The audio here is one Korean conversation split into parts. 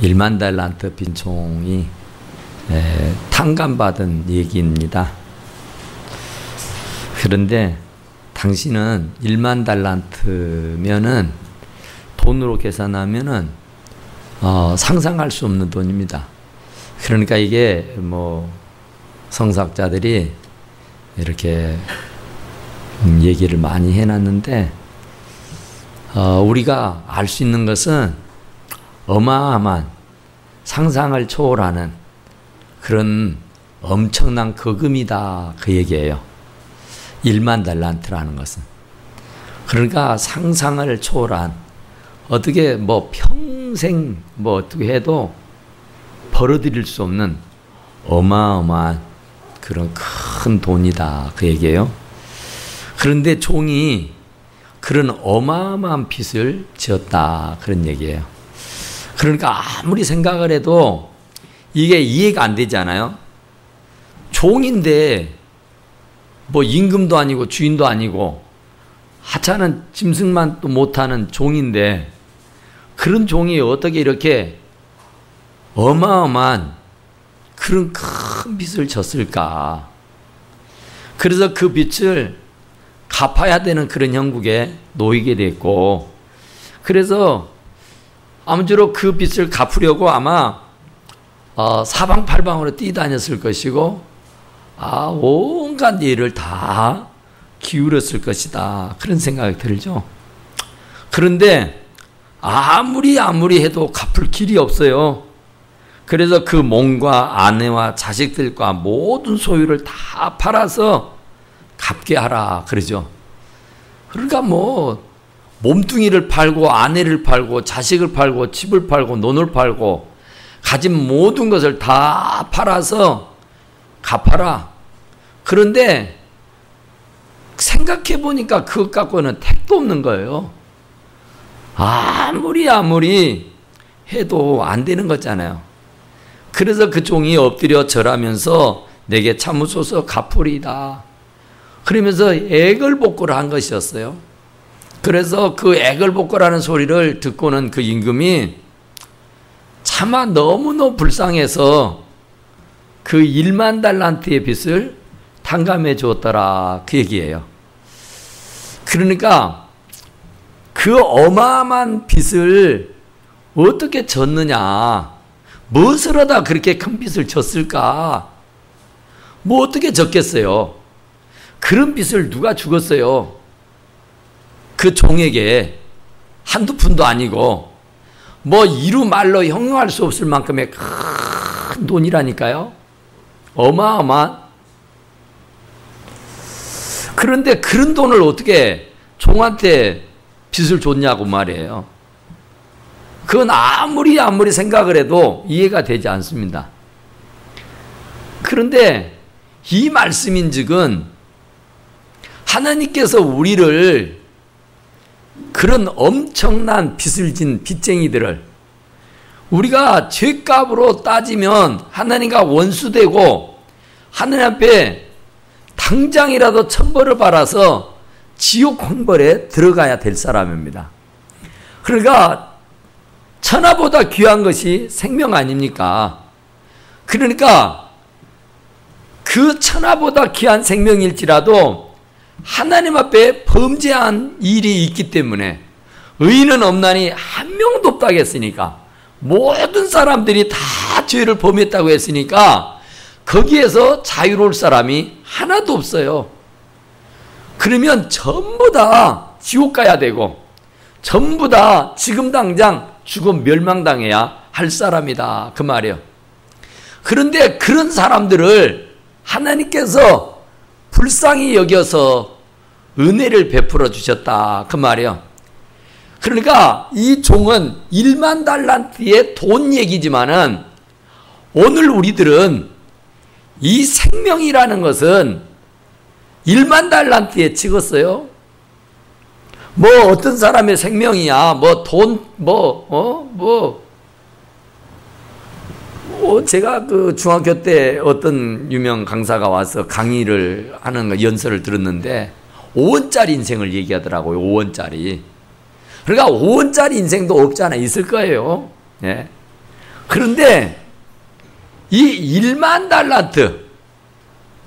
1만 달란트 빈총이 탕감받은 얘기입니다. 그런데 당신은 1만 달란트면은 돈으로 계산하면은 상상할 수 없는 돈입니다. 그러니까 이게 뭐 성사학자들이 이렇게 얘기를 많이 해놨는데 우리가 알 수 있는 것은 어마어마한 상상을 초월하는 그런 엄청난 거금이다 그 얘기예요. 1만 달란트라는 것은. 그러니까 상상을 초월한 어떻게 뭐 평생 뭐 어떻게 해도 벌어들일 수 없는 어마어마한 그런 큰 돈이다 그 얘기예요. 그런데 종이 그런 어마어마한 빚을 지었다 그런 얘기예요. 그러니까 아무리 생각을 해도 이게 이해가 안 되잖아요. 종인데 뭐 임금도 아니고 주인도 아니고 하찮은 짐승만 또 못하는 종인데 그런 종이 어떻게 이렇게 어마어마한 그런 큰 빚을 졌을까. 그래서 그 빚을 갚아야 되는 그런 형국에 놓이게 됐고, 그래서 아무쪼록 그 빚을 갚으려고 아마 사방팔방으로 뛰다녔을 것이고 온갖 일을 다 기울였을 것이다 그런 생각이 들죠. 그런데 아무리 해도 갚을 길이 없어요. 그래서 그 몸과 아내와 자식들과 모든 소유를 다 팔아서 갚게 하라 그러죠. 그러니까 뭐 몸뚱이를 팔고 아내를 팔고 자식을 팔고 집을 팔고 논을 팔고 가진 모든 것을 다 팔아서 갚아라. 그런데 생각해 보니까 그것 갖고는 택도 없는 거예요. 아무리 해도 안 되는 거잖아요. 그래서 그 종이 엎드려 절하면서 내게 참으소서 갚으리이다 그러면서 애걸복걸을 한 것이었어요. 그래서 그 애걸복걸하는 소리를 듣고는 그 임금이 차마 너무너무 불쌍해서 그 1만 달란트의 빚을 탕감해 주었더라 그 얘기예요. 그러니까 그 어마어마한 빚을 어떻게 졌느냐, 무엇을 하다 그렇게 큰 빚을 졌을까, 뭐 어떻게 졌겠어요. 그런 빚을 누가 주겠어요. 그 종에게 한두 푼도 아니고 뭐 이루 말로 형용할 수 없을 만큼의 큰 돈이라니까요. 어마어마한. 그런데 그런 돈을 어떻게 종한테 빚을 줬냐고 말이에요. 그건 아무리 생각을 해도 이해가 되지 않습니다. 그런데 이 말씀인즉은 하나님께서 우리를 그런 엄청난 빚을 진 빚쟁이들을 우리가 죄값으로 따지면 하나님과 원수되고 하나님 앞에 당장이라도 천벌을 받아서 지옥 황벌에 들어가야 될 사람입니다. 그러니까 천하보다 귀한 것이 생명 아닙니까? 그러니까 그 천하보다 귀한 생명일지라도 하나님 앞에 범죄한 일이 있기 때문에 의인은 없나니 한 명도 없다고 했으니까, 모든 사람들이 다 죄를 범했다고 했으니까 거기에서 자유로울 사람이 하나도 없어요. 그러면 전부 다 지옥 가야 되고 전부 다 지금 당장 죽어 멸망당해야 할 사람이다 그 말이에요. 그런데 그런 사람들을 하나님께서 불쌍히 여겨서 은혜를 베풀어 주셨다 그 말이에요. 그러니까 이 종은 1만 달란트의 돈 얘기지만은 오늘 우리들은 이 생명이라는 것은 1만 달란트에 찍었어요. 뭐 어떤 사람의 생명이야 뭐 돈 제가 그 중학교 때 어떤 유명 강사가 와서 강의를 하는 거 연설을 들었는데 5원짜리 인생을 얘기하더라고요. 5원짜리. 그러니까 5원짜리 인생도 없지 않아 있을 거예요. 예. 그런데 이 1만 달란트,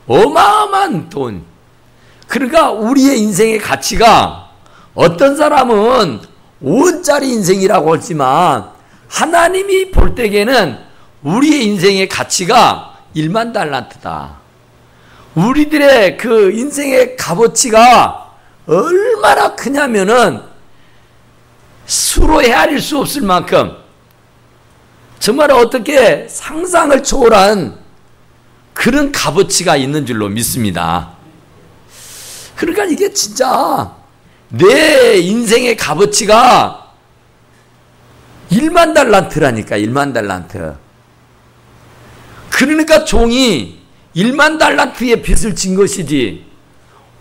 어마어마한 돈. 그러니까 우리의 인생의 가치가 어떤 사람은 5원짜리 인생이라고 하지만 하나님이 볼 때에는 우리의 인생의 가치가 1만 달란트다. 우리들의 그 인생의 값어치가 얼마나 크냐면은 수로 헤아릴 수 없을 만큼 정말 어떻게 상상을 초월한 그런 값어치가 있는 줄로 믿습니다. 그러니까 이게 진짜 내 인생의 값어치가 1만 달란트라니까. 1만 달란트. 그러니까 종이 1만 달란트의 빚을 진 것이지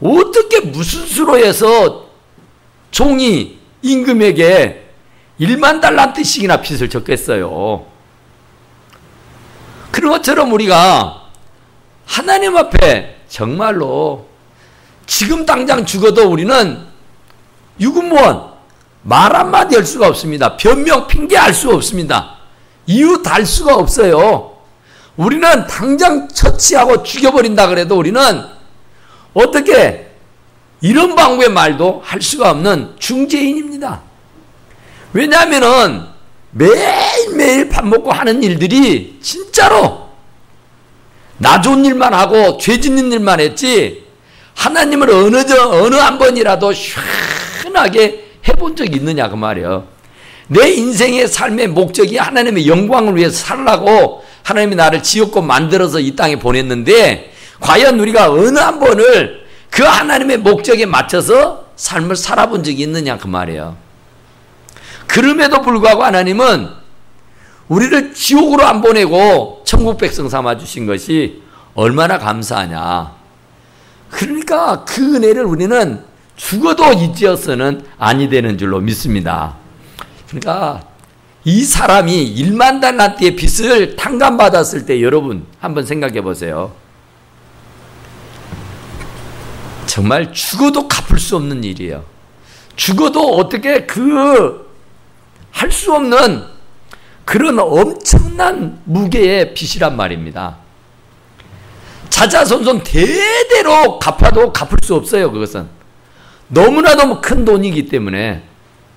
어떻게 무슨 수로 해서 종이 임금에게 1만 달란트씩이나 빚을 졌겠어요. 그런 것처럼 우리가 하나님 앞에 정말로 지금 당장 죽어도 우리는 유구무원 말 한마디 할 수가 없습니다. 변명, 핑계할 수 없습니다. 이유 달 수가 없어요. 우리는 당장 처치하고 죽여버린다 그래도 우리는 어떻게 이런 방법의 말도 할 수가 없는 중죄인입니다. 왜냐하면은 매일매일 밥 먹고 하는 일들이 진짜로 나 좋은 일만 하고 죄 짓는 일만 했지 하나님을 어느 한 번이라도 시원하게 해본 적이 있느냐 그 말이에요. 내 인생의 삶의 목적이 하나님의 영광을 위해서 살라고 하나님이 나를 지었고 만들어서 이 땅에 보냈는데 과연 우리가 어느 한 번을 그 하나님의 목적에 맞춰서 삶을 살아본 적이 있느냐 그 말이에요. 그럼에도 불구하고 하나님은 우리를 지옥으로 안 보내고 천국 백성 삼아 주신 것이 얼마나 감사하냐. 그러니까 그 은혜를 우리는 죽어도 잊어서는 아니 되는 줄로 믿습니다. 그러니까 이 사람이 1만 달란트의 빚을 탕감받았을 때 여러분 한번 생각해 보세요. 정말 죽어도 갚을 수 없는 일이에요. 죽어도 어떻게 할 수 없는 그런 엄청난 무게의 빚이란 말입니다. 자자손손 대대로 갚아도 갚을 수 없어요. 그것은 너무나도 큰 돈이기 때문에,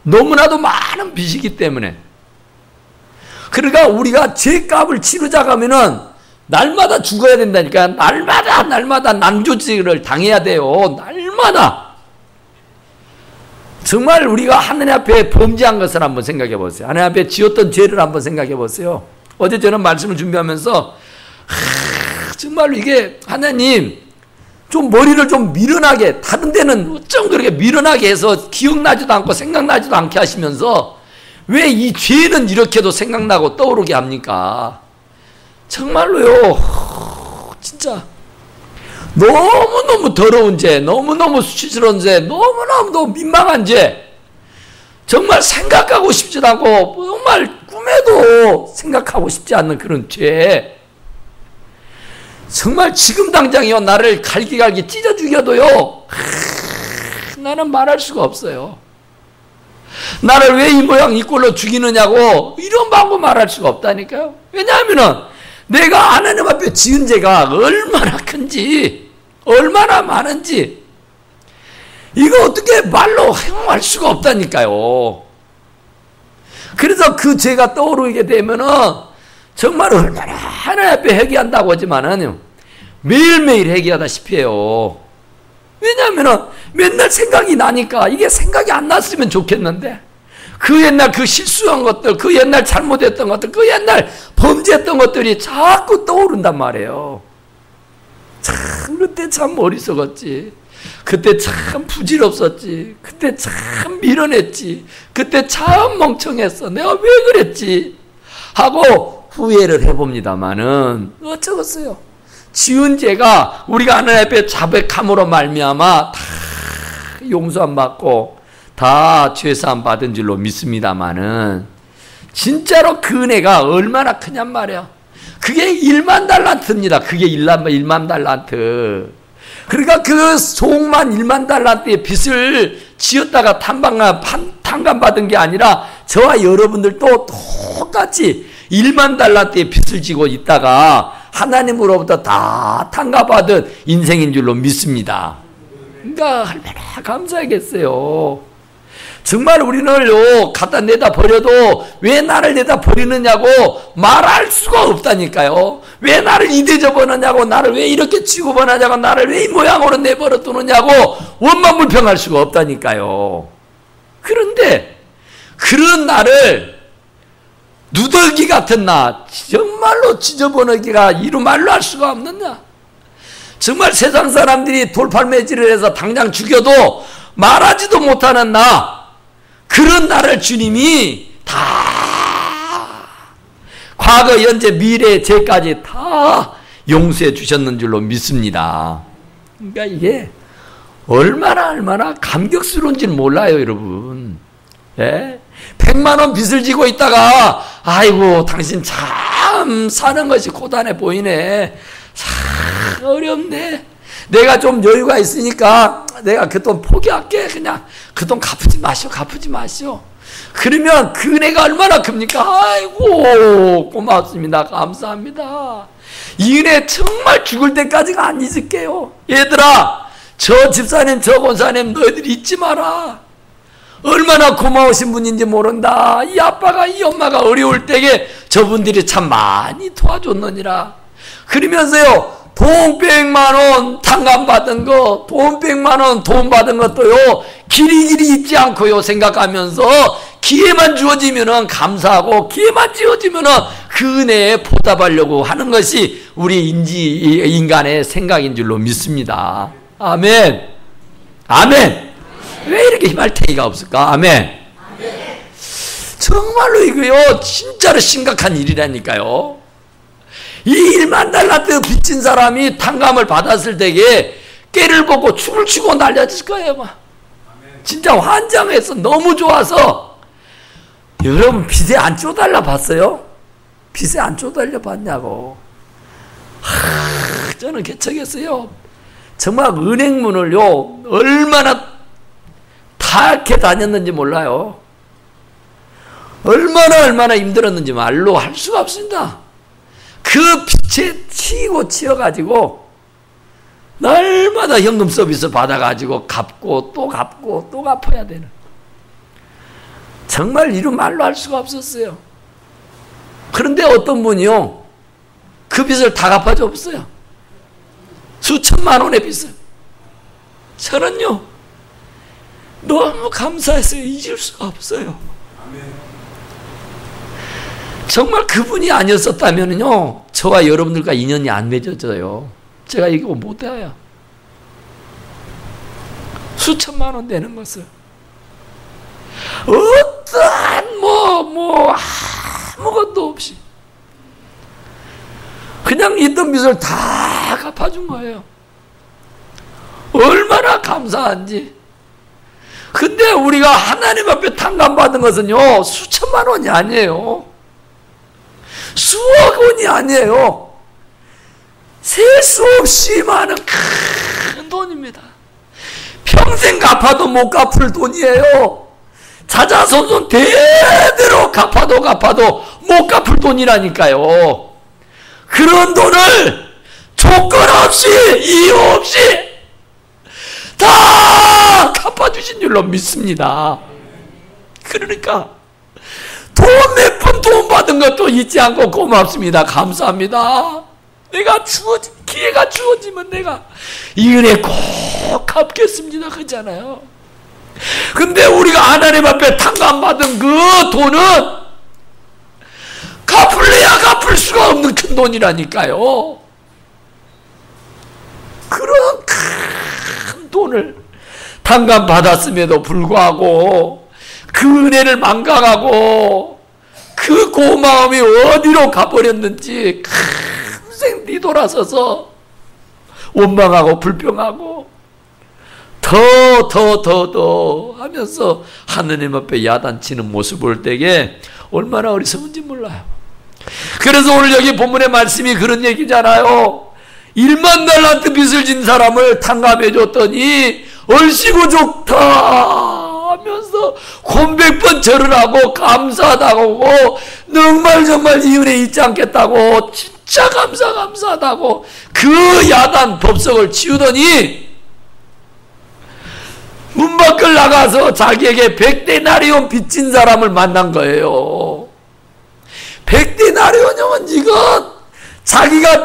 너무나도 많은 빚이기 때문에. 그러니까 우리가 죄값을 치르자고 하면은 날마다 죽어야 된다니까. 날마다 난조직을 당해야 돼요. 날마다. 정말 우리가 하나님 앞에 범죄한 것을 한번 생각해 보세요. 하나님 앞에 지었던 죄를 한번 생각해 보세요. 어제 저는 말씀을 준비하면서 정말로 이게 하나님 좀 머리를 좀 미련하게, 다른 데는 어쩜 그렇게 미련하게 해서 기억나지도 않고 생각나지도 않게 하시면서 왜 이 죄는 이렇게도 생각나고 떠오르게 합니까? 정말로요, 진짜 너무너무 더러운 죄, 너무너무 수치스러운 죄, 너무너무 민망한 죄, 정말 생각하고 싶지도 않고 정말 꿈에도 생각하고 싶지 않는 그런 죄, 정말 지금 당장이요 나를 갈기갈기 찢어 죽여도요 나는 말할 수가 없어요. 나를 왜 이 모양 이 꼴로 죽이느냐고 이런 방법 말할 수가 없다니까요. 왜냐하면은 내가 하나님 앞에 지은 죄가 얼마나 큰지, 얼마나 많은지 이거 어떻게 말로 행할 수가 없다니까요. 그래서 그 죄가 떠오르게 되면은 정말 얼마나 하나님 앞에 회개한다고 하지만은 매일매일 회개하다시피 해요. 왜냐하면은 맨날 생각이 나니까. 이게 생각이 안 났으면 좋겠는데 그 옛날 그 실수한 것들, 그 옛날 잘못했던 것들, 그 옛날 범죄했던 것들이 자꾸 떠오른단 말이에요. 참 그때 참 어리석었지, 그때 참 부질없었지, 그때 참 미련했지, 그때 참 멍청했어, 내가 왜 그랬지 하고 후회를 해봅니다마는 어쩌겠어요. 지은 죄가 우리가 하나님 앞에 자백함으로 말미암아 다 용서 안 받고 다 죄사함 받은 줄로 믿습니다마는 진짜로 그 은혜가 얼마나 크냔 말이야. 그게 1만 달란트입니다. 그게 1만 달란트. 그러니까 그 속만 1만 달란트의 빚을 지었다가 탕감받은 게 아니라 저와 여러분들도 똑같이 1만 달란트의 빚을 지고 있다가 하나님으로부터 다 탕감받은 인생인 줄로 믿습니다. 그러니까 얼마나 감사하겠어요. 정말 우리는요, 갖다 내다 버려도 왜 나를 내다 버리느냐고 말할 수가 없다니까요. 왜 나를 이대저 버느냐고, 나를 왜 이렇게 취급하느냐고, 나를 왜 이 모양으로 내버려 두느냐고 원망불평할 수가 없다니까요. 그런데 그런 나를 누더기 같은 나, 정말로 지저분하기가 이루 말로 할 수가 없느냐. 정말 세상 사람들이 돌팔매질을 해서 당장 죽여도 말하지도 못하는 나, 그런 나를 주님이 다 과거, 현재, 미래, 죄까지 다 용서해 주셨는 줄로 믿습니다. 그러니까 이게 얼마나 감격스러운지는 몰라요, 여러분. 예? 100만 원 빚을 지고 있다가 아이고 당신 참 사는 것이 고단해 보이네. 참 어렵네. 내가 좀 여유가 있으니까 내가 그 돈 포기할게. 그냥 그 돈 갚지 마시오. 그러면 그 은혜가 얼마나 큽니까? 아이고 고맙습니다. 감사합니다. 이 은혜 정말 죽을 때까지가 안 잊을게요. 얘들아, 저 집사님 저 권사님 너희들 잊지 마라. 얼마나 고마우신 분인지 모른다. 이 아빠가 이 엄마가 어려울 때에 저분들이 참 많이 도와줬느니라. 그러면서요, 돈 100만 원 탕감받은 거, 돈 100만 원 돈 받은 것도요, 길이길이 잊지 않고요, 생각하면서 기회만 주어지면은 감사하고 기회만 주어지면은 그 은혜에 보답하려고 하는 것이 우리 인간의 생각인 줄로 믿습니다. 아멘. 아멘. 왜 이렇게 희말탱이가 없을까? 아멘. 정말로 이거요, 진짜로 심각한 일이라니까요. 이 1만 달란트 빚진 사람이 탕감을 받았을 때에 깨를 벗고 춤을 추고 날려질 거예요. 막. 진짜 환장해서 너무 좋아서. 여러분 빚에 안 쪼달려 봤어요? 빚에 안 쪼달려 봤냐고. 저는 개척했어요. 정말 은행문을요, 얼마나 타악해 다녔는지 몰라요. 얼마나 힘들었는지 말로 할 수가 없습니다. 그 빚에 치여가지고 날마다 현금 서비스 받아가지고 갚고 또 갚아야 되는. 정말 이런 말로 할 수가 없었어요. 그런데 어떤 분이요, 그 빚을 다 갚아줬어요. 수천만 원의 빚을. 저는요, 너무 감사해서 잊을 수가 없어요. 정말 그분이 아니었었다면요, 저와 여러분들과 인연이 안 맺어져요. 제가 이거 못해요. 수천만 원 되는 것을 어떠한 아무것도 없이 그냥 있던 빚을 다 갚아준 거예요. 얼마나 감사한지. 근데 우리가 하나님 앞에 탕감받은 것은요, 수천만 원이 아니에요. 수억 원이 아니에요. 셀 수 없이 많은 큰 돈입니다. 평생 갚아도 못 갚을 돈이에요. 자자손손 대대로 갚아도 못 갚을 돈이라니까요. 그런 돈을 조건 없이, 이유 없이 다 갚아주신 줄로 믿습니다. 그러니까 돈 몇 푼 돈 받은 것도 잊지 않고 고맙습니다. 감사합니다. 내가 기회가 주어지면 내가 이 은혜 꼭 갚겠습니다. 그렇잖아요. 근데 우리가 하나님 앞에 탕감받은 그 돈은 갚을래야 갚을 수가 없는 큰 돈이라니까요. 그런 큰 돈을 탕감받았음에도 불구하고 그 은혜를 망각하고 그 고마움이 어디로 가버렸는지 평생 뒤돌아서서 원망하고 불평하고 더 하면서 하느님 앞에 야단치는 모습을 볼 때에 얼마나 어리석은지 몰라요. 그래서 오늘 여기 본문의 말씀이 그런 얘기잖아요. 1만 달란트 빚을 진 사람을 탕감해 줬더니 얼씨구 좋다 하면서 곤백번 절을 하고 감사하다고 정말 이 은혜 잊지 않겠다고 진짜 감사하다고 그 야단 법석을 치우더니 문 밖을 나가서 자기에게 100데나리온 빚진 사람을 만난 거예요. 100데나리온이면 이건 자기가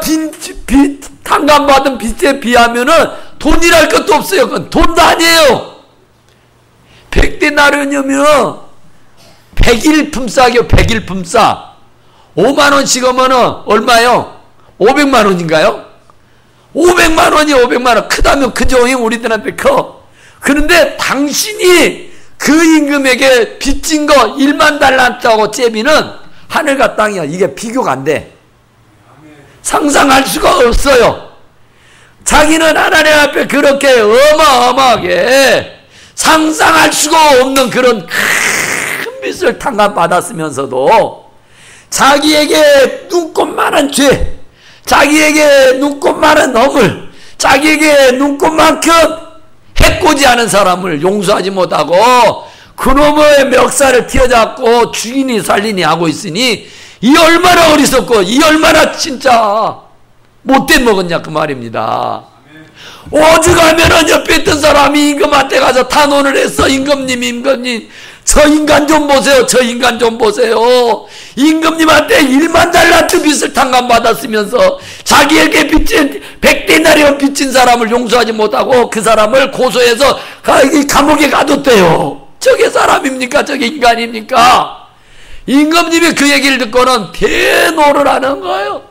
탕감받은 빚에 비하면은 돈이랄 것도 없어요. 그건 돈도 아니에요. 100데나리온이면 100일 품삯이요. 100일 품삯. 5만원씩 하면은 얼마요? 500만원인가요? 500만원이 500만원. 크다면 크죠. 우리들한테 커. 그런데 당신이 그 임금에게 빚진 거 1만 달란트하고 째비는 하늘과 땅이야. 이게 비교가 안 돼. 상상할 수가 없어요. 자기는 하나님 앞에 그렇게 어마어마하게 상상할 수가 없는 그런 큰 빚을 탕감받았으면서도 자기에게 눈꼽만한 죄, 자기에게 눈꼽만한 허물, 자기에게 눈꼽만큼 해코지 않은 사람을 용서하지 못하고 그놈의 멱살을 튀어잡고 죽이니 살리니 하고 있으니 이 얼마나 어리석고 이 얼마나 진짜 못된 먹었냐 그 말입니다. 오죽하면은 옆에 있던 사람이 임금한테 가서 탄원을 했어. 임금님 저 인간 좀 보세요. 저 인간 좀 보세요. 임금님한테 1만 달란트 빚을 탕감받았으면서 자기에게 빚진 100데나리온 빚진 사람을 용서하지 못하고 그 사람을 고소해서 감옥에 가뒀대요. 저게 사람입니까? 저게 인간입니까? 임금님이 그 얘기를 듣고는 대노를 하는 거예요.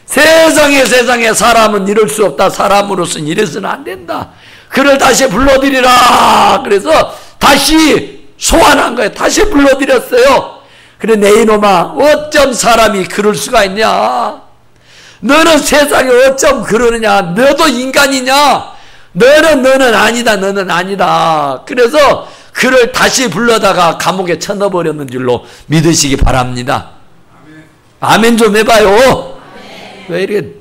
세상에 사람은 이럴 수 없다. 사람으로서는 이래서는 안 된다. 그를 다시 불러들이라. 그래서 다시 소환한 거예요. 다시 불러들였어요. 그래 내 이놈아 어쩜 사람이 그럴 수가 있냐. 너는 세상에 어쩜 그러느냐. 너도 인간이냐. 너는 아니다. 그래서 그를 다시 불러다가 감옥에 쳐넣어버렸는 줄로 믿으시기 바랍니다. 아멘 좀 해봐요. 왜 이렇게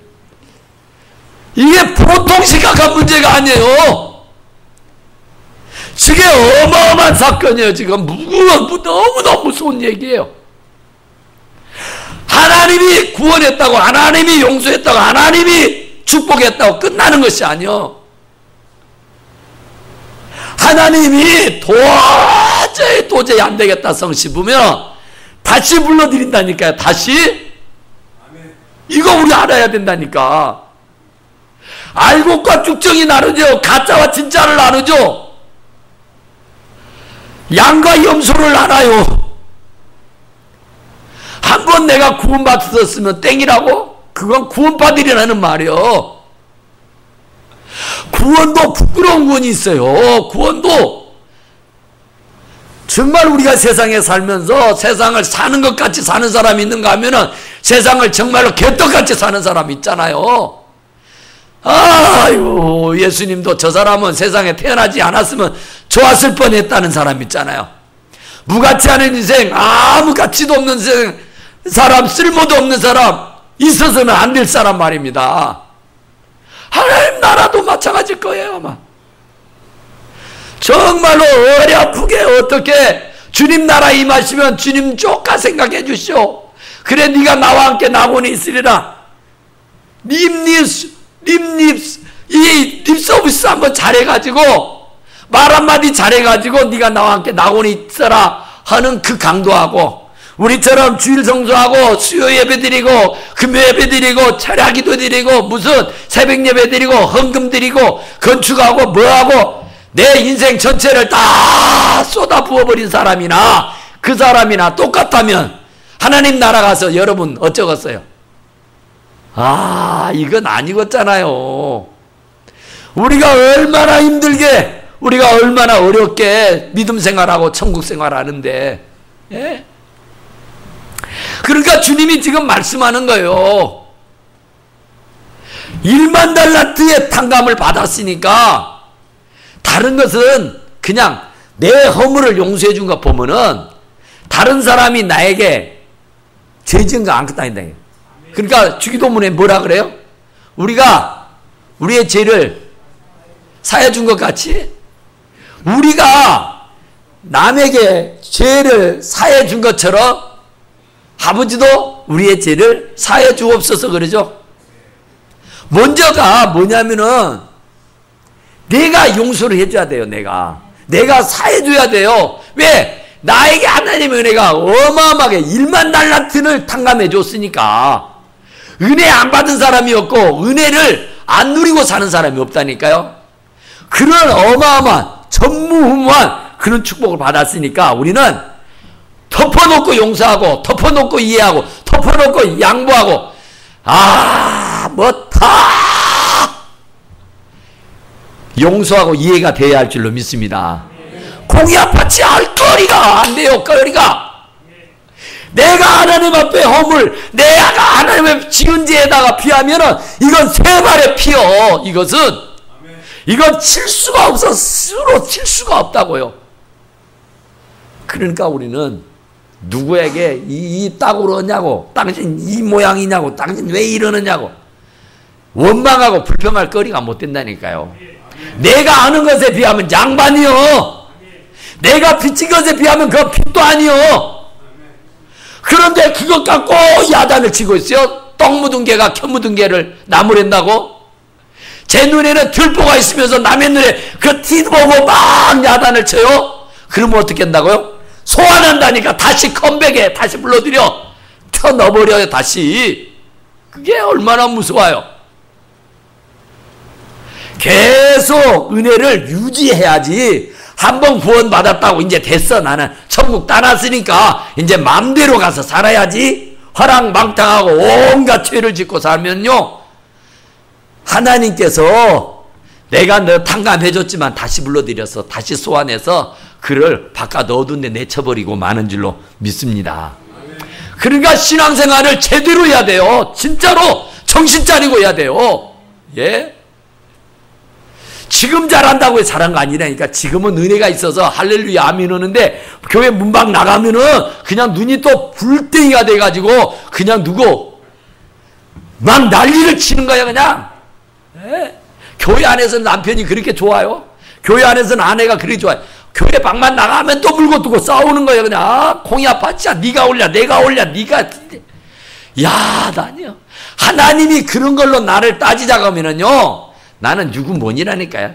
이게 보통 심각한 문제가 아니에요. 저게 어마어마한 사건이에요. 지금 너무너무 무서운 얘기예요. 하나님이 구원했다고, 하나님이 용서했다고, 하나님이 축복했다고 끝나는 것이 아니요. 하나님이 도저히 안 되겠다 성씹으면 다시 불러드린다니까요. 다시. 이거 우리 알아야 된다니까. 알곡과 쭉정이 나누죠. 가짜와 진짜를 나누죠. 양과 염소를 알아요. 한 번 내가 구원받았으면 땡이라고? 그건 구원받으리라는 말이요. 구원도 부끄러운 구원이 있어요. 구원도 정말 우리가 세상에 살면서 세상을 사는 것 같이 사는 사람이 있는가 하면은 세상을 정말로 개떡같이 사는 사람이 있잖아요. 아유, 예수님도 저 사람은 세상에 태어나지 않았으면 좋았을 뻔했다는 사람 있잖아요. 무가치 않은 인생, 아무 가치도 없는 사람, 쓸모도 없는 사람, 있어서는 안 될 사람 말입니다. 하나님 나라도 마찬가지일 거예요 아마. 정말로 어렵게 어떻게 주님 나라 임하시면 주님 조카 생각해 주시오. 그래 네가 나와 함께 낙원에 있으리라. 이 립서비스 한번 잘해가지고 말 한마디 잘해가지고 네가 나와 함께 낙원에 있어라 하는 그 강도하고 우리처럼 주일 성수하고 수요 예배 드리고 금요 예배 드리고 철야기도 드리고 무슨 새벽 예배 드리고 헌금 드리고 건축하고 뭐하고 내 인생 전체를 다 쏟아 부어버린 사람이나 그 사람이나 똑같다면 하나님 나라 가서 여러분 어쩌겠어요? 아, 이건 아니겠잖아요. 우리가 얼마나 힘들게 우리가 얼마나 어렵게 믿음 생활하고 천국 생활하는데, 예? 그러니까 주님이 지금 말씀하는 거예요. 1만 달란트의 탕감을 받았으니까 다른 것은 그냥 내 허물을 용서해 준 것 보면은 다른 사람이 나에게 죄 지은 거 아무것도 아니다. 그러니까 주기도문에 뭐라 그래요? 우리가 우리의 죄를 사해 준 것 같이 우리가 남에게 죄를 사해 준 것처럼 아버지도 우리의 죄를 사해 주옵소서 그러죠. 먼저가 뭐냐면은 내가 용서를 해줘야 돼요. 내가 사해 줘야 돼요. 왜? 나에게 하나님의 은혜가 어마어마하게 1만 달란트를 탕감해 줬으니까. 은혜 안 받은 사람이 없고 은혜를 안 누리고 사는 사람이 없다니까요. 그런 어마어마한 전무후무한 그런 축복을 받았으니까 우리는 덮어놓고 용서하고 덮어놓고 이해하고 덮어놓고 양보하고 뭐 다 용서하고 이해가 돼야 할 줄로 믿습니다. 공의아파치 할 거리가 안 돼요. 거리가 내가 하나님 앞에 허물 내가 하나님 앞에 지은 죄에다가 피하면은 이건 세 발의 피요. 이건 칠 수가 없어. 스스로 칠 수가 없다고요. 그러니까 우리는 누구에게 이 딱으로 그러냐고 당신 이 모양이냐고 당신 왜 이러느냐고 원망하고 불평할 거리가 못 된다니까요. 내가 아는 것에 비하면 양반이요. 내가 빚진 것에 비하면 그건 빚도 아니요. 그런데 그것 갖고 야단을 치고 있어요. 떡 묻은 개가 켜 묻은 개를 나무랜다고. 제 눈에는 들보가 있으면서 남의 눈에 그 티 보고 막 야단을 쳐요. 그러면 어떻게 한다고요? 소환한다니까. 다시 컴백에 다시 불러들여 쳐 넣어버려요. 다시. 그게 얼마나 무서워요. 계속 은혜를 유지해야지. 한번 구원받았다고 이제 됐어. 나는 천국 따놨으니까 이제 마음대로 가서 살아야지. 허랑방탕하고 온갖 죄를 짓고 살면요, 하나님께서 내가 너 탕감해줬지만 다시 불러들여서 다시 소환해서 그를 바깥 어두운 데 내쳐버리고 마는 줄로 믿습니다. 그러니까 신앙생활을 제대로 해야 돼요. 진짜로 정신 차리고 해야 돼요. 예? 지금 잘한다고 해서 잘한 거 아니라니까. 지금은 은혜가 있어서 할렐루야 아멘 하는데 교회 문밖 나가면은 그냥 눈이 또 불덩이가 돼가지고 그냥 막 난리를 치는 거야 그냥. 예? 교회 안에서는 남편이 그렇게 좋아요? 교회 안에서는 아내가 그렇게 좋아요? 교회 밖만 나가면 또 물고 두고 싸우는 거예요 그냥. 콩이 아파지야 네가 올려 내가 올려 네가. 야 나니요. 하나님이 그런 걸로 나를 따지자고 하면은요 나는 유구몬이라니까요.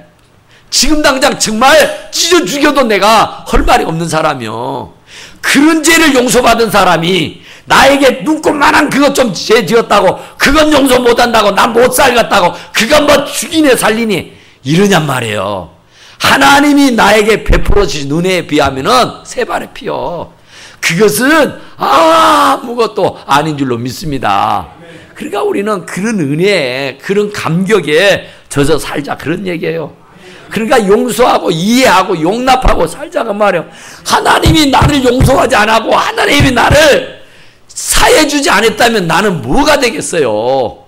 지금 당장 정말 찢어 죽여도 내가 할 말이 없는 사람이요. 그런 죄를 용서받은 사람이 나에게 눈꽃만한 그것 좀 죄 지었다고 그건 용서 못한다고 난 못 살겠다고 그건 뭐 죽이네 살리니 이러냔 말이에요. 하나님이 나에게 베풀어 주신 은혜에 비하면은 세 발의 피요. 그것은 아무것도 아닌 줄로 믿습니다. 그러니까 우리는 그런 은혜에 그런 감격에 젖어 살자 그런 얘기예요. 그러니까 용서하고 이해하고 용납하고 살자고 말이에요. 하나님이 나를 용서하지 않고 하나님이 나를 사해주지 않았다면 나는 뭐가 되겠어요.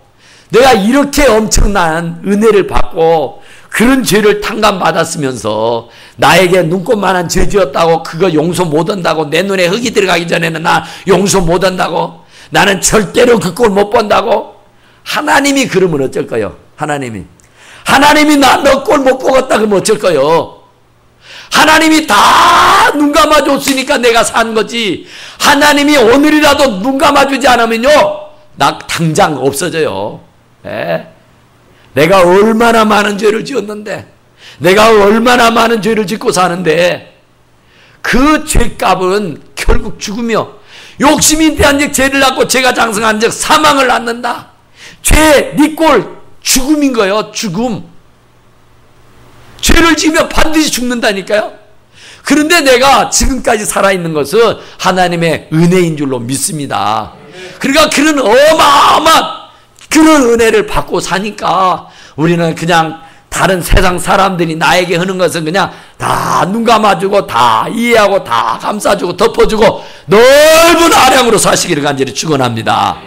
내가 이렇게 엄청난 은혜를 받고 그런 죄를 탕감받았으면서 나에게 눈꽃만한 죄 지었다고 그거 용서 못한다고 내 눈에 흙이 들어가기 전에는 나 용서 못한다고 나는 절대로 그 꼴 못 본다고. 하나님이 그러면 어쩔 거요? 하나님이 나 너 꼴 못 보겠다 그러면 어쩔 거요? 하나님이 다 눈 감아줬으니까 내가 산 거지. 하나님이 오늘이라도 눈 감아주지 않으면요 나 당장 없어져요. 예? 내가 얼마나 많은 죄를 지었는데 내가 얼마나 많은 죄를 짓고 사는데 그 죄값은 결국 죽으며 욕심이 대한 적 죄를 낳고 죄가 장성한 적 사망을 낳는다. 죄, 네 꼴 죽음인 거예요. 죽음. 죄를 지으면 반드시 죽는다니까요. 그런데 내가 지금까지 살아있는 것은 하나님의 은혜인 줄로 믿습니다. 그러니까 그런 어마어마한 그런 은혜를 받고 사니까 우리는 그냥 다른 세상 사람들이 나에게 하는 것은 그냥 다 눈 감아주고 다 이해하고 다 감싸주고 덮어주고 넓은 아량으로 사시기를 간절히 축원합니다.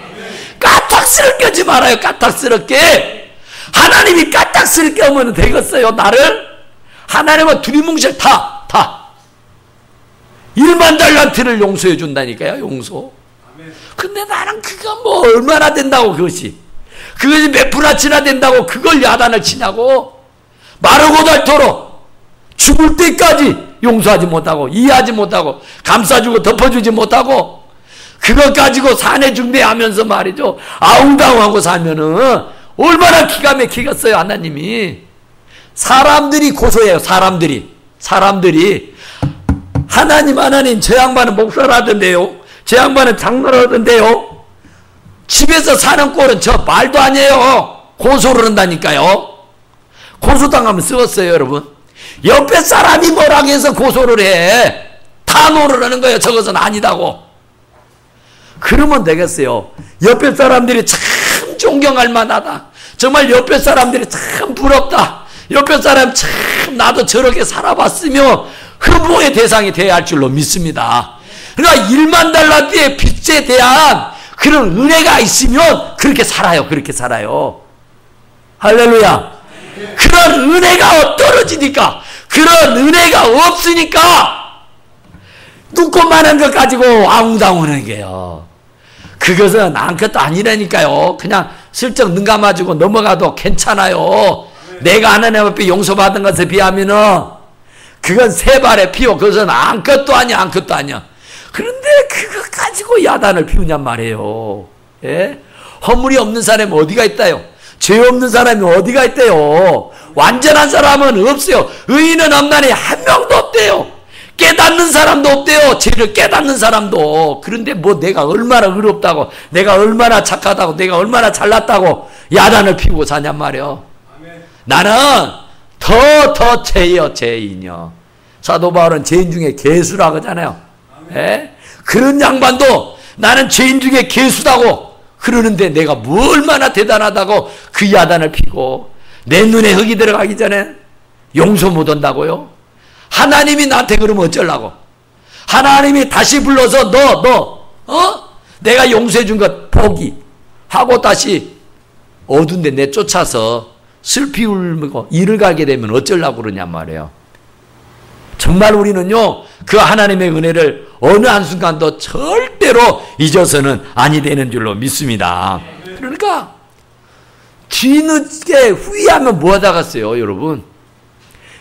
까딱스럽게 하지 말아요. 까딱스럽게. 하나님이 까딱스럽게 하면 되겠어요 나를? 하나님은 두리뭉실 다 1만 달란트를 용서해 준다니까요. 용서. 근데 나는 그거 뭐 얼마나 된다고 그것이. 그것이 몇 푼아치나 된다고 그걸 야단을 치냐고. 마르고 닳도록 죽을 때까지 용서하지 못하고 이해하지 못하고 감싸주고 덮어주지 못하고 그것 가지고 사내 중대하면서 말이죠. 아웅다웅하고 살면은 얼마나 기가 막히겠어요. 하나님이. 사람들이 고소해요. 사람들이 하나님 저 양반은 목사라던데요. 저 양반은 장로라던데요. 집에서 사는 꼴은 저 말도 아니에요. 고소를 한다니까요. 고소당하면 썩었어요. 여러분. 옆에 사람이 뭐라고 해서 고소를 해. 탄호를 하는 거예요. 저것은 아니다고. 그러면 되겠어요. 옆에 사람들이 참 존경할 만하다. 정말 옆에 사람들이 참 부럽다. 옆에 사람 참 나도 저렇게 살아봤으며 흠모의 대상이 되어야 할 줄로 믿습니다. 그러니까 1만 달러의 빚에 대한 그런 은혜가 있으면 그렇게 살아요. 그렇게 살아요. 할렐루야. 그런 은혜가 떨어지니까, 그런 은혜가 없으니까 눈꽃만한 것 가지고 아웅다웅하는 게요. 그것은 아무것도 아니라니까요. 그냥 슬쩍 눈 감아주고 넘어가도 괜찮아요. 내가 하나님 앞에 용서받은 것에 비하면은 그건 세 발의 피요. 그것은 아무것도 아니야. 아무것도 아니야. 그런데 그거 가지고 야단을 피우냔 말이에요. 예? 허물이 없는 사람이 어디가 있다요? 죄 없는 사람이 어디가 있대요? 완전한 사람은 없어요. 의인은 없나니 한 명도 없대요. 깨닫는 사람도 없대요. 죄를 깨닫는 사람도. 그런데 뭐 내가 얼마나 의롭다고, 내가 얼마나 착하다고, 내가 얼마나 잘났다고 야단을 피우고 사냔 말이에요. 나는 더 죄요. 죄인이요. 사도 바울은 죄인 중에 개수라고 하잖아요. 예? 그런 양반도 나는 죄인 중에 개수다고 그러는데 내가 뭐 얼마나 대단하다고 그 야단을 피고 내 눈에 흙이 들어가기 전에 용서 못한다고요? 하나님이 나한테 그러면 어쩌려고? 하나님이 다시 불러서 내가 용서해 준 것 포기 하고 다시 어두운 데 내쫓아서 슬피 울고 이를 가게 되면 어쩌려고 그러냔 말이에요. 정말 우리는요, 그 하나님의 은혜를 어느 한순간도 절대로 잊어서는 아니 되는 줄로 믿습니다. 그러니까 뒤늦게 후회하면 뭐 하다갔어요, 여러분?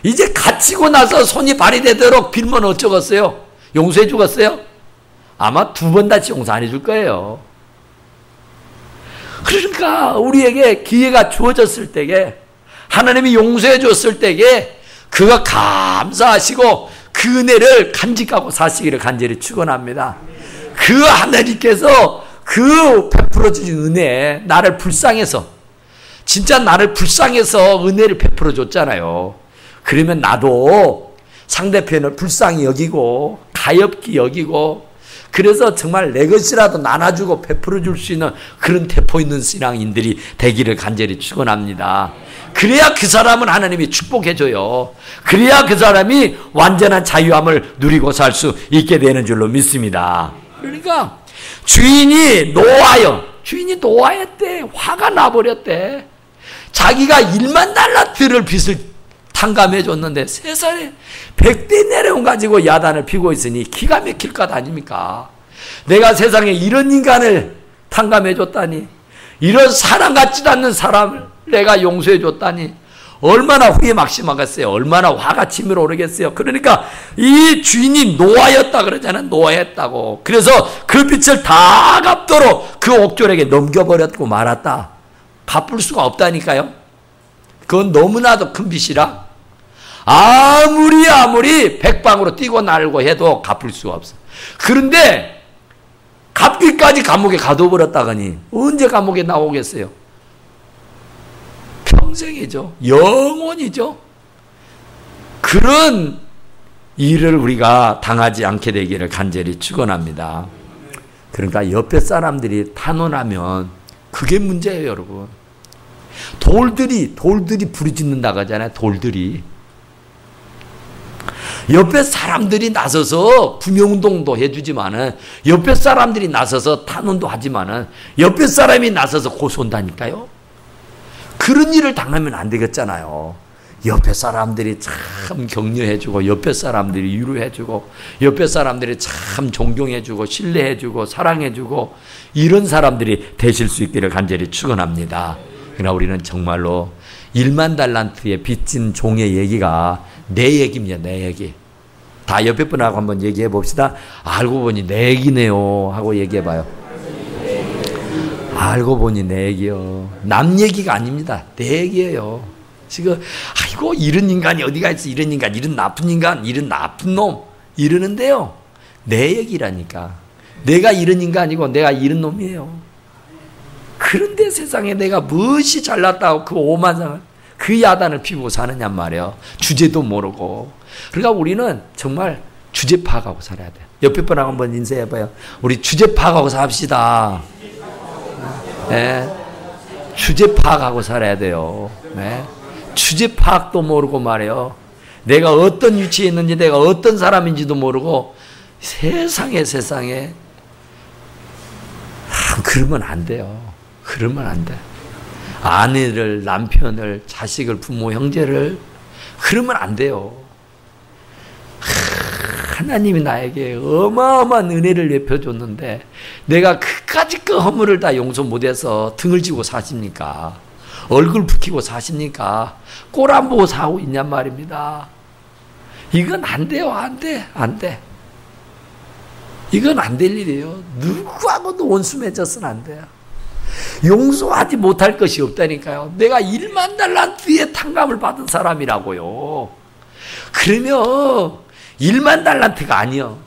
이제 갇히고 나서 손이 발이 되도록 빌면 어쩌겠어요? 용서해 주겠어요? 아마 2번 다시 용서 안 해줄 거예요. 그러니까 우리에게 기회가 주어졌을 때에 하나님이 용서해 줬을 때에 그거 감사하시고 그 은혜를 간직하고 사시기를 간절히 축원합니다. 그 하나님께서 그 베풀어 주신 은혜, 나를 불쌍해서, 진짜 나를 불쌍해서 은혜를 베풀어 줬잖아요. 그러면 나도 상대편을 불쌍히 여기고 가엾게 여기고, 그래서 정말 내 것이라도 나눠주고 베풀어 줄 수 있는 그런 태포 있는 신앙인들이 되기를 간절히 축원합니다. 그래야 그 사람은 하나님이 축복해줘요. 그래야 그 사람이 완전한 자유함을 누리고 살 수 있게 되는 줄로 믿습니다. 그러니까 주인이 노하였대. 화가 나버렸대. 자기가 1만 달러를 빚을 탕감해 줬는데 세상에 100대 내려온 가지고 야단을 피고 있으니 기가 막힐 것 아닙니까? 내가 세상에 이런 인간을 탕감해 줬다니, 이런 사람 같지도 않는 사람을 내가 용서해 줬다니 얼마나 후회 막심하겠어요. 얼마나 화가 치밀어 오르겠어요. 그러니까 이 주인이 노하였다 그러잖아요. 노하였다고. 그래서 그 빚을 다 갚도록 그 옥졸에게 넘겨버렸고 말았다. 갚을 수가 없다니까요. 그건 너무나도 큰 빚이라 아무리 백방으로 뛰고 날고 해도 갚을 수가 없어. 그런데 갚기까지 감옥에 가둬버렸다가니 언제 감옥에 나오겠어요? 평생이죠. 영원이죠. 그런 일을 우리가 당하지 않게 되기를 간절히 축원합니다. 그러니까 옆에 사람들이 탄원하면 그게 문제예요, 여러분. 돌들이 부르짖는다고 하잖아요. 돌들이. 옆에 사람들이 나서서 구명운동도 해주지만은, 옆에 사람들이 나서서 탄원도 하지만은, 옆에 사람이 나서서 고소한다니까요. 그런 일을 당하면 안 되겠잖아요. 옆에 사람들이 참 격려해주고, 옆에 사람들이 위로해주고, 옆에 사람들이 참 존경해주고, 신뢰해주고, 사랑해주고, 이런 사람들이 되실 수 있기를 간절히 축원합니다. 그러나 우리는 정말로 1만 달란트에 빚진 종의 얘기가 내 얘기입니다. 내 얘기. 다 옆에 분하고 한번 얘기해 봅시다. 알고 보니 내 얘기네요 하고 얘기해 봐요. 알고 보니 내 얘기요. 남 얘기가 아닙니다. 내 얘기예요. 지금 아이고 이런 인간이 어디가 있어, 이런 인간, 이런 나쁜 인간, 이런 나쁜 놈 이러는데요, 내 얘기라니까. 내가 이런 인간이고 내가 이런 놈이에요. 그런데 세상에 내가 무엇이 잘났다고 그 오만상을, 그 야단을 피우고 사느냔 말이에요. 주제도 모르고. 그러니까 우리는 정말 주제 파악하고 살아야 돼요. 옆에 분하고 한번 인사해봐요. 우리 주제 파악하고 삽시다. 네. 주제 파악하고 살아야 돼요. 네. 주제 파악도 모르고 말이에요. 내가 어떤 위치에 있는지, 내가 어떤 사람인지도 모르고 세상에 그러면 안 돼요. 그러면 안 돼. 아내를, 남편을, 자식을, 부모, 형제를 그러면 안 돼요. 하나님이 나에게 어마어마한 은혜를 베풀어줬는데 내가 그까짓 그 허물을 다 용서 못해서 등을 지고 사십니까? 얼굴 붉히고 사십니까? 꼴 안 보고 사고 있냔 말입니다. 이건 안 돼요. 안 돼. 안 돼. 이건 안 될 일이에요. 누구하고도 원수 맺어서는 안 돼요. 용서하지 못할 것이 없다니까요. 내가 1만 달란트의 탕감을 받은 사람이라고요. 그러면 1만 달란트가 아니요.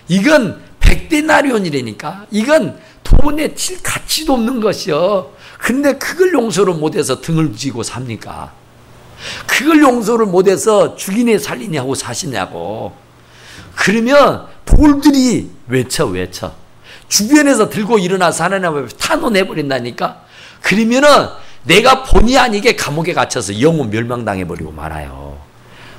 이건 100데나리온이라니까. 이건 돈에 칠 가치도 없는 것이요. 근데 그걸 용서를 못해서 등을 지고 삽니까? 그걸 용서를 못해서 죽이네 살리네 하고 사시냐고. 그러면 돌들이 외쳐. 주변에서 들고 일어나서 하나님을 탄원해버린다니까. 그러면은 내가 본의 아니게 감옥에 갇혀서 영혼 멸망당해버리고 말아요.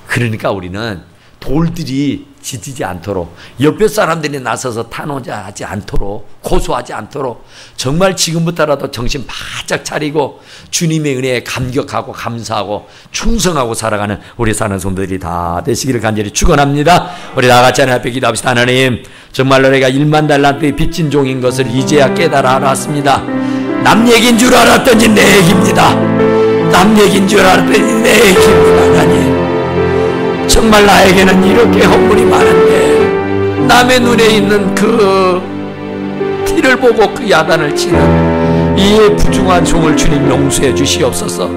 그러니까 우리는 돌들이 지지지 않도록, 옆에 사람들이 나서서 탄원하지 않도록, 고소하지 않도록 정말 지금부터라도 정신 바짝 차리고 주님의 은혜에 감격하고 감사하고 충성하고 살아가는 우리 사는 성도들이 다 되시기를 간절히 축원합니다. 우리 다 같이 하나님 앞에 기도합시다. 하나님, 정말로 내가 1만 달란트의 빚진 종인 것을 이제야 깨달아 알았습니다. 남 얘기인 줄 알았더니 내 얘기입니다. 남 얘기인 줄 알았더니 내 얘기입니다. 하나님, 정말 나에게는 이렇게 허물이 많은데 남의 눈에 있는 그 티를 보고 그 야단을 치는 이 부중한 종을 주님 용서해 주시옵소서.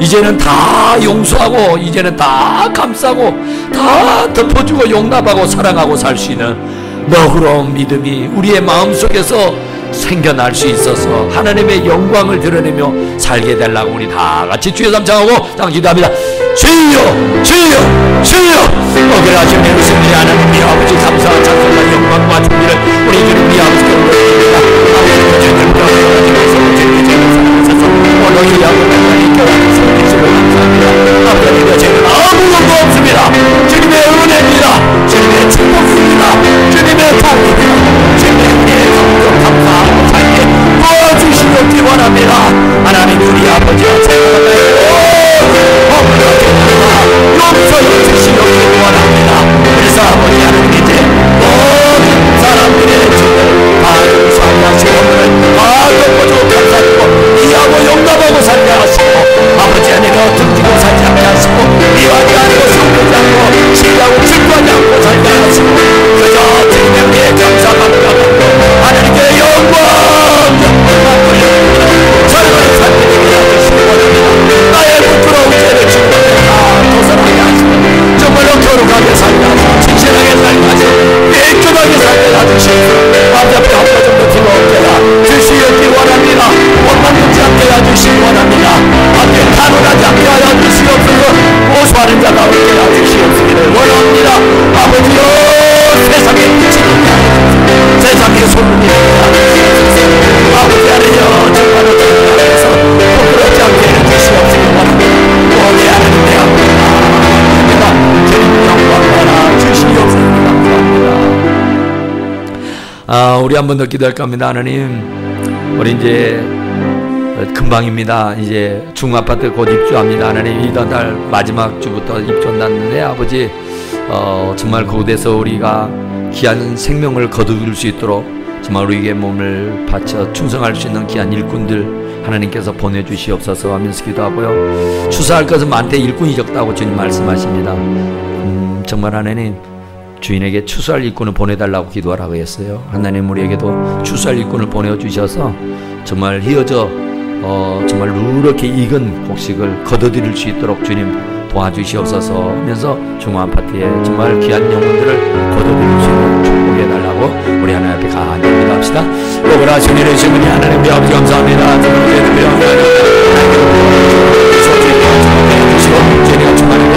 이제는 다 용서하고, 이제는 다 감싸고, 다 덮어주고 용납하고 사랑하고 살 수 있는 너그러운 믿음이 우리의 마음속에서 생겨날 수 있어서 하나님의 영광을 드러내며 살게 되려고 우리 다 같이 주여 삼창하고 기도합니다. 주여, 주여, 주여. 어그라시는 우리 하나님의 아버지, 감사와 찬송과 영광과 존귀를 우리 주님 우리 아버지께 올려드립니다. 아버지 주님을 영광하시면서 주님의 죄를 사랑하셔서 오늘 이 아버지를 교회하는 성도들을 감사합니다. 아버지의 죄는 아무것도 없습니다. 주님의 은혜입니다. 주님의 축복입니다. 주님의 도움입니다. 주님의 은혜에 감사하고 살게 도와주시길 원합니다. 하나님 우리 아버지와 제가 용서해 주시길 원합니다. 그래서 아버지 하나님, 이제 모든 사람들의 죄를 다 용서하시고 다 덮어주고 감사하고 이해하고 용납하고 살게 하시고, 아버지 하나님을 등지고 살지 않게 하시고 미워하지 않고 숨기지 않고 시기하고 질투하지 않고 살게 하시고 그저 주님의 은혜에 감사합니다. 하나님께 영광 돌려드립니다. 저를 살게 하시기 원합니다. 나의 부끄러운 죄를 중단했다 벗어나게 하시고 정말로 거룩하게 살게 하시고 진실하게 살게 하시고 깨끗하게 살게 하시고 마음 앞에 한 번 정도 뒤로 엎드려 주시기 원합니다. 원망되지 않게 해주시기 원합니다. 앞에 탄원하지 않게 하여 주시옵소서. 고소하는 자가 없게 하여 주시옵기를 원합니다. 아버지여, 세상에 미치는 자, 세상에 소문이 아버지 하나여, 정말로 정말에서 부끄럽지 않게 해주시옵기를 원합니다. 오래 하는 내 앞에 주님 영광하라 주시옵소서. 감사합니다. 우리 한 번 더 기도할까 합니다. 하나님, 우리 이제 금방입니다. 이제 중아파트 곧 입주합니다. 하나님 이번 달 마지막 주부터 입주한다는데 아버지 정말 그곳에서 우리가 귀한 생명을 거두길 수 있도록 정말 우리에게 몸을 바쳐 충성할 수 있는 귀한 일꾼들 하나님께서 보내주시옵소서 하면서 기도하고요. 추수할 것은 많되 일꾼이 적다고 주님 말씀하십니다. 정말 하나님 주인에게 추수할 일꾼을 보내달라고 기도하라고 했어요. 하나님 우리에게도 추수할 일꾼을 보내주셔서 정말 휘어져 정말 누렇게 익은 곡식을 거둬들일 수 있도록 주님 도와주시옵소서 하면서 중앙아파트에 정말 귀한 영혼들을 거둬들일 수 있는 축복해달라고 우리 하나님 앞에 간절히 기도합시다. 오그라 주님의 주문이 하나님 우리 아버지 감사합니다. 주님과 주만을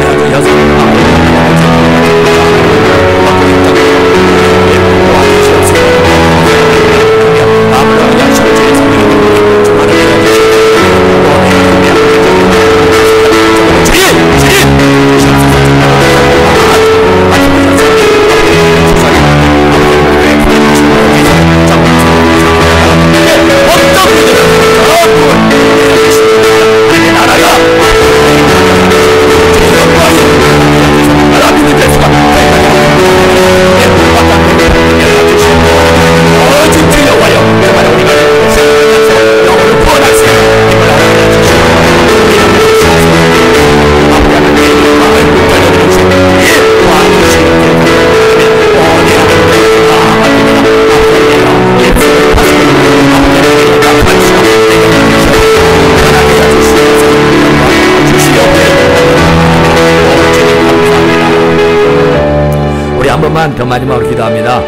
더 마지막으로 기도합니다.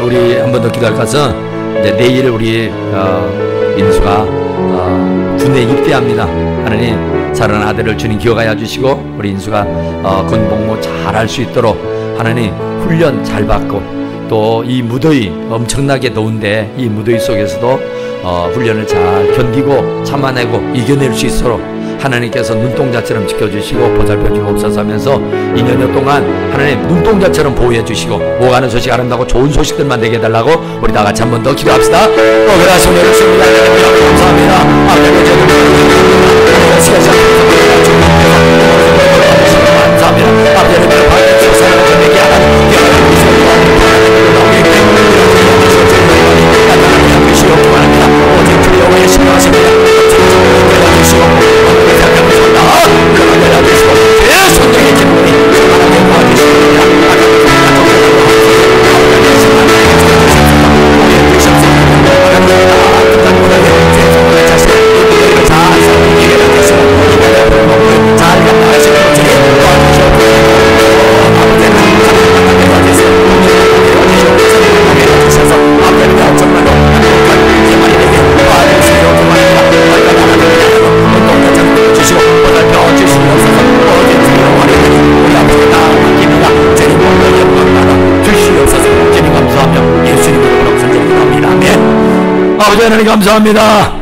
우리 한 번 더 기도할 것은 이제 내일 우리 인수가 군에 입대합니다. 하나님 사랑하는 아들을 주님 기억하여 주시고 우리 인수가 군 복무 잘할 수 있도록 하나님 훈련 잘 받고 또 이 무더위 엄청나게 더운데 이 무더위 속에서도 훈련을 잘 견디고 참아내고 이겨낼 수 있도록 하나님께서 눈동자처럼 지켜주시고 보살펴주고 없어서 하면서 2년여 동안 하나님 눈동자처럼 보호해주시고 오가는 소식 아름다고 좋은 소식들만 되게 해달라고 우리 다 같이 한 번 더 기도합시다. 그러하시면 여러분입니다. 하나님 감사합니다. 감사합니다. 아버지를 밝혀주셔서 사랑하는 하나님 주시옵기 바랍니다. 오직 주의 영광에 신뢰하십니다. 주시옵 아버지 하나님 감사합니다.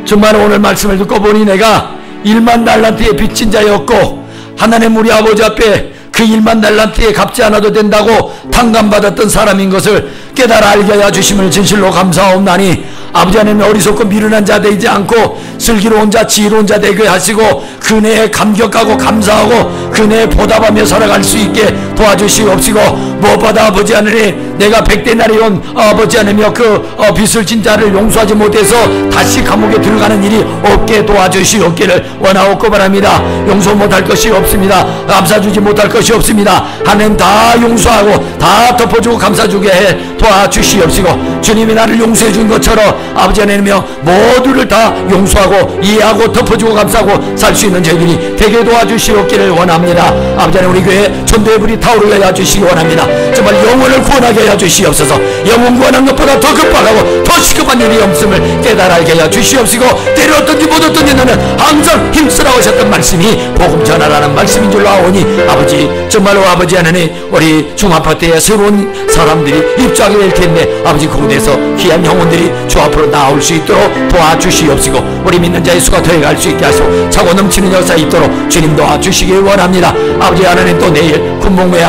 정말 오늘 말씀을 듣고 보니 내가 1만 달란트에 빚진 자였고 하나님 우리 아버지 앞에 그 1만 달란트에 갚지 않아도 된다고 탕감받았던 사람인 것을 깨달아 알게 하여 주심을 진실로 감사하옵나니 아버지 하나님 어리석고 미련한 자 되지 않고 슬기로운 자 지혜로운 자 되게 하시고 그 은혜에 감격하고 감사하고 그 은혜에 보답하며 살아갈 수 있게 도와주시옵시고 무엇보다 아버지 하나님 내가 100대 날이 온 아버지 하나님여 그 빚을 진 자를 용서하지 못해서 다시 감옥에 들어가는 일이 없게 도와주시옵기를 원하옵고 바랍니다. 용서 못할 것이 없습니다. 감사주지 못할 것이 없습니다. 하나님 다 용서하고 다 덮어주고 감사주게 해 도와주시옵시고 주님이 나를 용서해 준 것처럼 아버지 하나님이여 모두를 다 용서하고 이해하고 덮어주고 감사하고 살 수 있는 저희들이 되게 도와주시옵기를 원합니다. 아버지 하나님 우리 교회 전도의 불이 타오르게 하여 주시기 원합니다. 정말 영혼을 구원하게 하여 주시옵소서. 영혼 구원한 것보다 더 급박하고 더 시급한 일이 없음을 깨달아 알게 하여 주시옵시고 때려 어떤지 못 어떤지 너는 항상 힘쓰라 하셨던 말씀이 복음 전하라는 말씀인 줄로 아오니 아버지 정말로 아버지 하나님 우리 중아파트에 새로운 사람들이 입주하게 될 텐데 아버지 그곳에서 귀한 영혼들이 주 앞으로 나올 수 있도록 도와주시옵시고 우리 믿는 자의 수가 더해갈 수 있게 하시고 차고 넘치는 역사 있도록 주님 도와주시길 원합니다. 아버지 하나님 또 내일 군복무에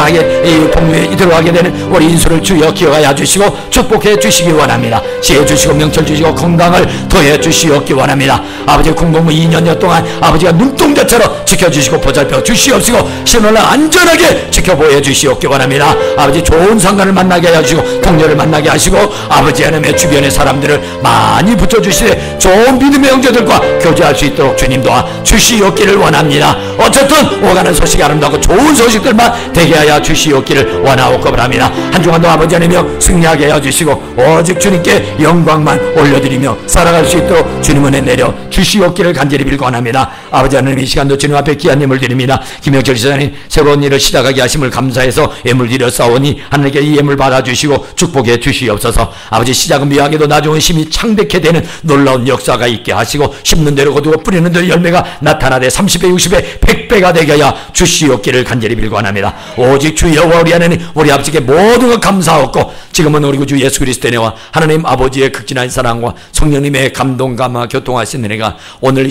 복무에 들어가게 되는 우리 인수를 주여 기억하여 주시고 축복해 주시기 원합니다. 지혜 주시고 명철 주시고 건강을 더해 주시옵기 원합니다. 아버지 공공무 2년여 동안 아버지가 눈동자처럼 지켜주시고 보살펴 주시옵시고 신혼을 안전하게 지켜보여 주시옵기 원합니다. 아버지 좋은 상관을 만나게 하시고 동료를 만나게 하시고 아버지 하나님의 주변의 사람들을 많이 붙여주시되 좋은 믿음의 형제들과 교제할 수 있도록 주님 도와 주시옵기를 원합니다. 어쨌든 오가는 소식이 아름답고 좋은 소식들만 되게 하여 주시옵기를 원하옵고 바랍니다. 한 주간도 아버지 하나님이여 승리하게 해주시고 오직 주님께 영광만 올려드리며 살아갈 수 있도록 주님 은혜 내려 주시옵기를 간절히 빌고 원합니다. 아버지 하나님 이 시간도 주님 앞에 귀한 예물 드립니다. 김영철 지사님 새로운 일을 시작하게 하심을 감사해서 예물 드려 싸우니 하나님께 이 예물 받아주시고 축복해 주시옵소서. 아버지 시작은 미약해도 나중은 심히 창백해 되는 놀라운 역사가 있게 하시고 심는 대로 거두고 뿌리는 대로 열매가 나타나되 30배 60배 100배가 되게 하여 주시옵기를 간절히 빌고 원합니다. 오직 주 여호와 우리 하나님 우리 아버지께 모든 것 감사하옵고 지금은 우리 구주 예수 그리스도의 은혜와 하나님 아버지의 극진한 사랑과 성령님의 감동 감화 교통하신 은혜가 오늘